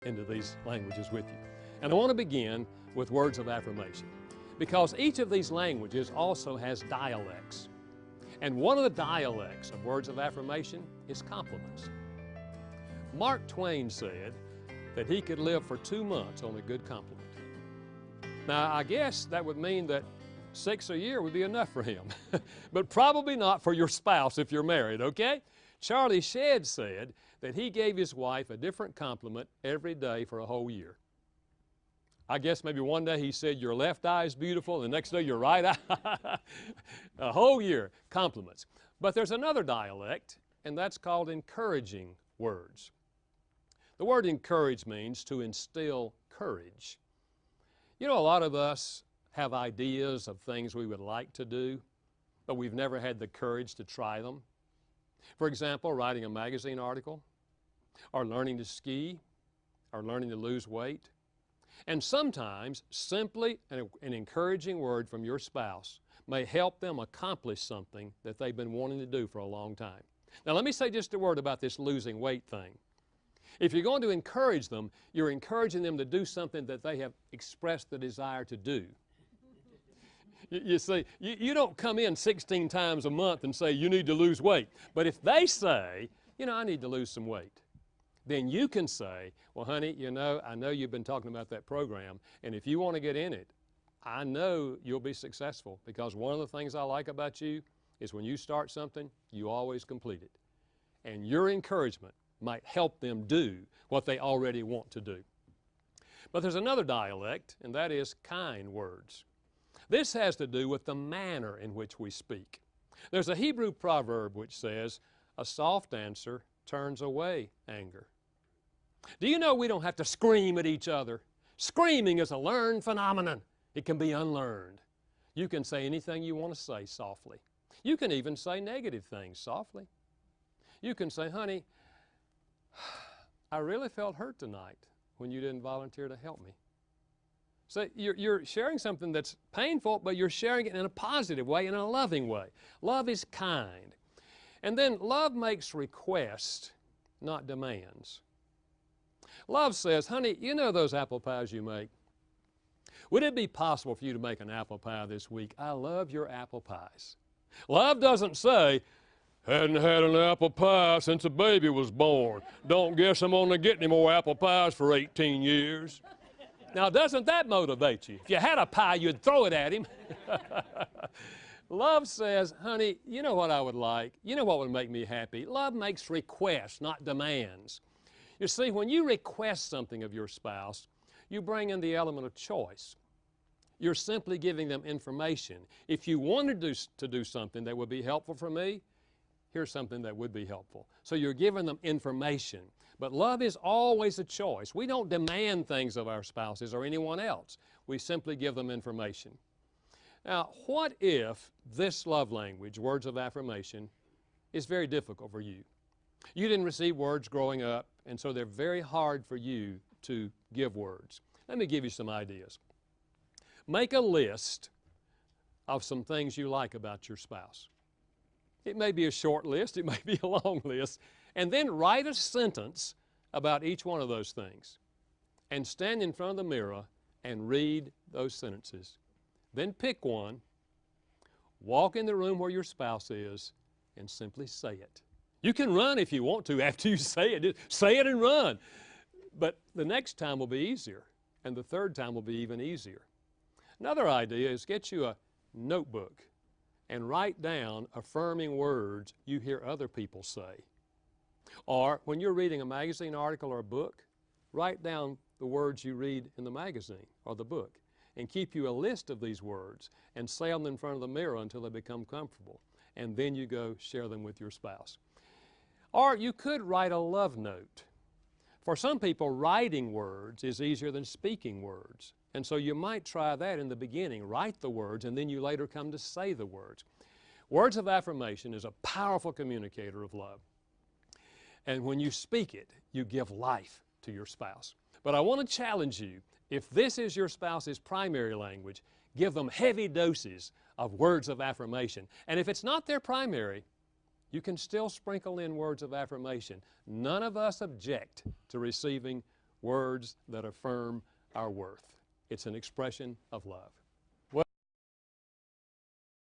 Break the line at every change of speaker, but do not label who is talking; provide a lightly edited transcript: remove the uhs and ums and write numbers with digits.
into these languages with you. And I want to begin with words of affirmation because each of these languages also has dialects. And one of the dialects of words of affirmation is compliments. Mark Twain said that he could live for 2 months on a good compliment. Now, I guess that would mean that 6 a year would be enough for him, but probably not for your spouse if you're married, okay? Charlie Shedd said that he gave his wife a different compliment every day for a whole year. I guess maybe one day he said, your left eye is beautiful, and the next day your right eye. A whole year, compliments. But there's another dialect, and that's called encouraging words. The word encourage means to instill courage. You know, a lot of us have ideas of things we would like to do, but we've never had the courage to try them. For example, writing a magazine article, or learning to ski, or learning to lose weight. And sometimes simply an encouraging word from your spouse may help them accomplish something that they've been wanting to do for a long time. Now let me say just a word about this losing weight thing. If you're going to encourage them, you're encouraging them to do something that they have expressed the desire to do. You see, you don't come in 16 times a month and say you need to lose weight. But if they say, you know, I need to lose some weight, then you can say, well, honey, you know, I know you've been talking about that program, and if you want to get in it, I know you'll be successful because one of the things I like about you is when you start something, you always complete it. And your encouragement might help them do what they already want to do. But there's another dialect, and that is kind words. This has to do with the manner in which we speak. There's a Hebrew proverb which says, a soft answer turns away anger. Do you know we don't have to scream at each other? Screaming is a learned phenomenon. It can be unlearned. You can say anything you want to say softly. You can even say negative things softly. You can say, honey, I really felt hurt tonight when you didn't volunteer to help me. So you're sharing something that's painful, but you're sharing it in a positive way, in a loving way. Love is kind. And then love makes requests, not demands. Love says, honey, you know those apple pies you make? Would it be possible for you to make an apple pie this week? I love your apple pies. Love doesn't say, hadn't had an apple pie since a baby was born. Don't guess I'm gonna get any more apple pies for 18 years. Now, doesn't that motivate you? If you had a pie, you'd throw it at him. Love says, honey, you know what I would like? You know what would make me happy? Love makes requests, not demands. You see, when you request something of your spouse, you bring in the element of choice. You're simply giving them information. If you wanted to do something that would be helpful for me, here's something that would be helpful. So you're giving them information. But love is always a choice. We don't demand things of our spouses or anyone else. We simply give them information. Now, what if this love language, words of affirmation, is very difficult for you? You didn't receive words growing up, and so they're very hard for you to give words. Let me give you some ideas. Make a list of some things you like about your spouse. It may be a short list, it may be a long list, and then write a sentence about each one of those things. And stand in front of the mirror and read those sentences. Then pick one, walk in the room where your spouse is, and simply say it. You can run if you want to after you say it. Just say it and run. But the next time will be easier, and the third time will be even easier. Another idea is get you a notebook and write down affirming words you hear other people say. Or when you're reading a magazine article or a book, write down the words you read in the magazine or the book and keep you a list of these words and say them in front of the mirror until they become comfortable. And then you go share them with your spouse. Or you could write a love note. For some people, writing words is easier than speaking words. And so you might try that in the beginning. Write the words, and then you later come to say the words. Words of affirmation is a powerful communicator of love. And when you speak it, you give life to your spouse. But I want to challenge you, if this is your spouse's primary language, give them heavy doses of words of affirmation. And if it's not their primary, you can still sprinkle in words of affirmation. None of us object to receiving words that affirm our worth. It's an expression of love.